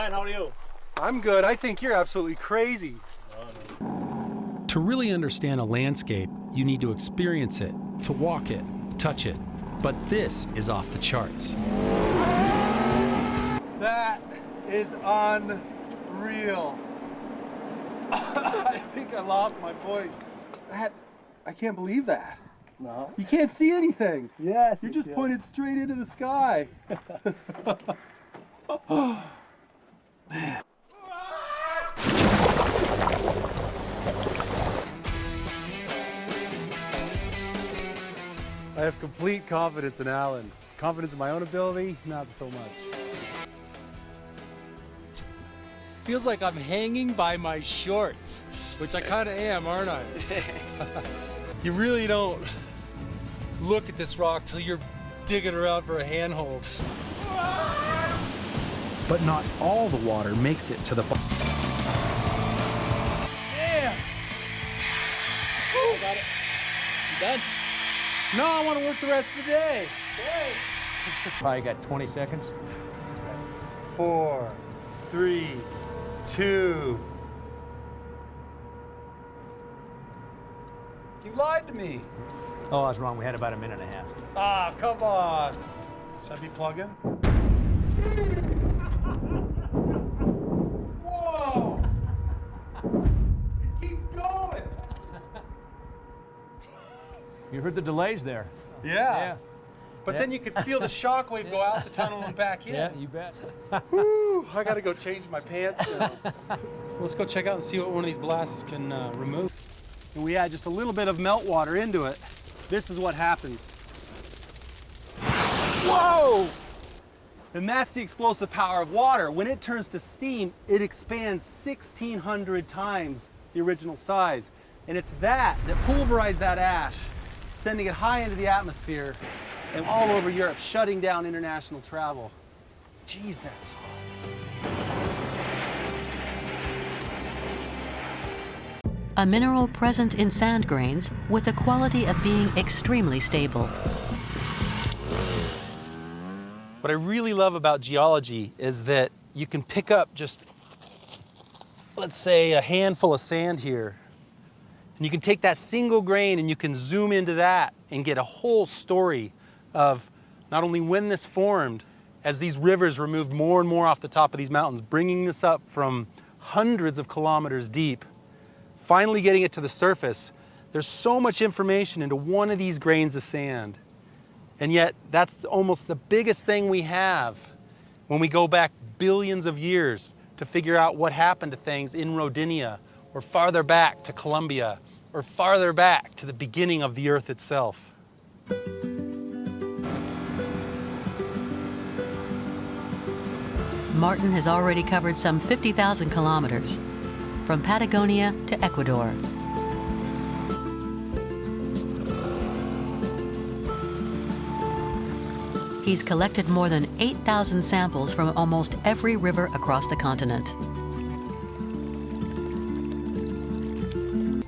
Fine, how are you? I'm good. I think you're absolutely crazy. To really understand a landscape, you need to experience it, to walk it, touch it. But this is off the charts. That is unreal. I think I lost my voice. I can't believe that. No. You can't see anything. Yes. You just pointed straight into the sky. Oh, man. I have complete confidence in Alan. Confidence in my own ability, not so much. Feels like I'm hanging by my shorts, which I kind of am, aren't I? You really don't look at this rock till you're digging around for a handhold. But not all the water makes it to the bottom. Yeah! Oh, got it. You done? No, I want to work the rest of the day. Okay. Probably got 20 seconds. 4, 3, 2. You lied to me. Oh, I was wrong. We had about a minute and a half. Ah, come on. Should I be plugging? Whoa! It keeps going. You heard the delays there. Yeah. But Yeah. then you could feel the shockwave go out the tunnel and back in. Yeah, you bet. Woo, I gotta go change my pants now. Let's go check out and see what one of these blasts can remove. And we add just a little bit of meltwater into it. This is what happens. Whoa! And that's the explosive power of water. When it turns to steam, it expands 1,600 times the original size. And it's that pulverized that ash, sending it high into the atmosphere and all over Europe, shutting down international travel. Geez, that's hot. A mineral present in sand grains with the quality of being extremely stable. What I really love about geology is that you can pick up just, let's say, a handful of sand here. And you can take that single grain and you can zoom into that and get a whole story of not only when this formed, as these rivers removed more and more off the top of these mountains, bringing this up from hundreds of kilometers deep, finally getting it to the surface. There's so much information into one of these grains of sand. And yet, that's almost the biggest thing we have when we go back billions of years to figure out what happened to things in Rodinia, or farther back to Colombia, or farther back to the beginning of the Earth itself. Martin has already covered some 50,000 kilometers, from Patagonia to Ecuador. He's collected more than 8,000 samples from almost every river across the continent.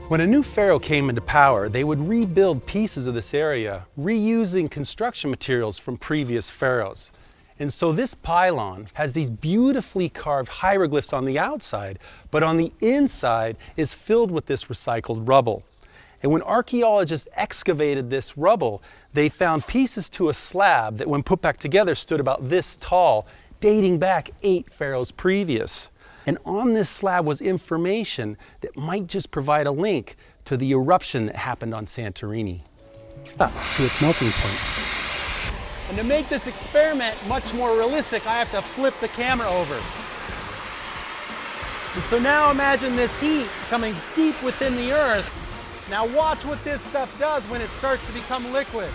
When a new pharaoh came into power, they would rebuild pieces of this area, reusing construction materials from previous pharaohs. And so this pylon has these beautifully carved hieroglyphs on the outside, but on the inside is filled with this recycled rubble. And when archaeologists excavated this rubble, they found pieces to a slab that, when put back together, stood about this tall, dating back 8 pharaohs previous. And on this slab was information that might just provide a link to the eruption that happened on Santorini. To its melting point. And to make this experiment much more realistic, I have to flip the camera over. And so now imagine this heat coming deep within the Earth. Now watch what this stuff does when it starts to become liquid.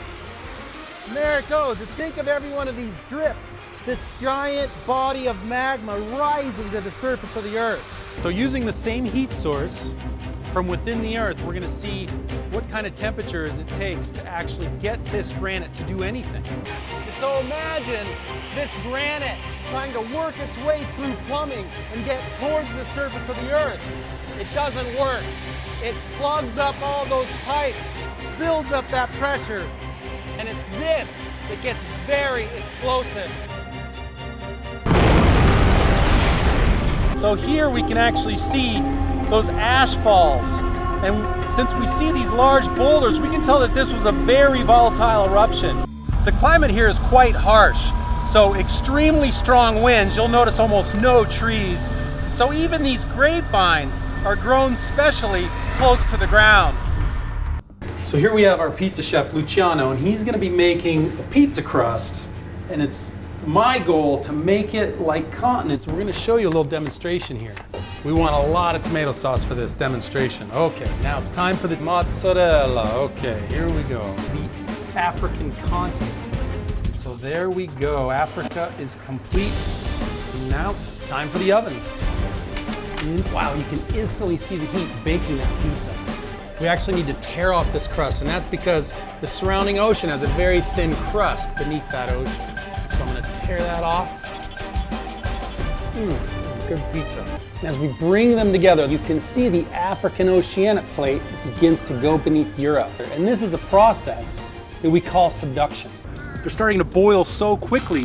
And there it goes. And think of every one of these drips. This giant body of magma rising to the surface of the Earth. So using the same heat source from within the Earth, we're going to see what kind of temperatures it takes to actually get this granite to do anything. And so imagine this granite trying to work its way through plumbing and get towards the surface of the Earth. It doesn't work. It plugs up all those pipes, builds up that pressure, and it's this that gets very explosive. So here we can actually see those ash falls. And since we see these large boulders, we can tell that this was a very volatile eruption. The climate here is quite harsh, so extremely strong winds. You'll notice almost no trees. So even these grapevines are grown specially close to the ground. So here we have our pizza chef, Luciano, and he's gonna be making a pizza crust. And it's my goal to make it like continents. We're gonna show you a little demonstration here. We want a lot of tomato sauce for this demonstration. Okay, now it's time for the mozzarella. Okay, here we go. The African continent. So there we go. Africa is complete. Now, time for the oven. And wow, you can instantly see the heat baking that pizza. We actually need to tear off this crust, and that's because the surrounding ocean has a very thin crust beneath that ocean. So I'm gonna tear that off. Good pizza. As we bring them together, you can see the African oceanic plate begins to go beneath Europe. And this is a process that we call subduction. They're starting to boil so quickly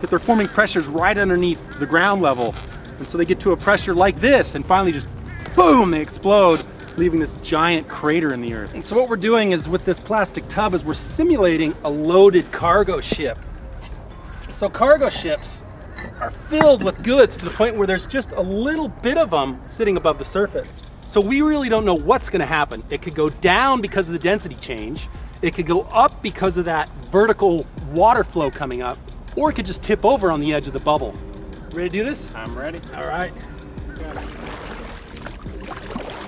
that they're forming pressures right underneath the ground level. And so they get to a pressure like this, and finally just boom, they explode, leaving this giant crater in the earth. And so what we're doing is with this plastic tub is we're simulating a loaded cargo ship. So cargo ships are filled with goods to the point where there's just a little bit of them sitting above the surface. So we really don't know what's gonna happen. It could go down because of the density change. It could go up because of that vertical water flow coming up, or it could just tip over on the edge of the bubble. Ready to do this? I'm ready. All right.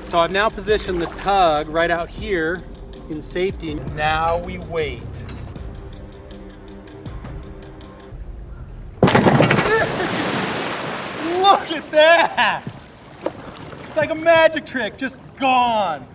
So I've now positioned the tug right out here in safety. And now we wait. Look at that! It's like a magic trick, just gone.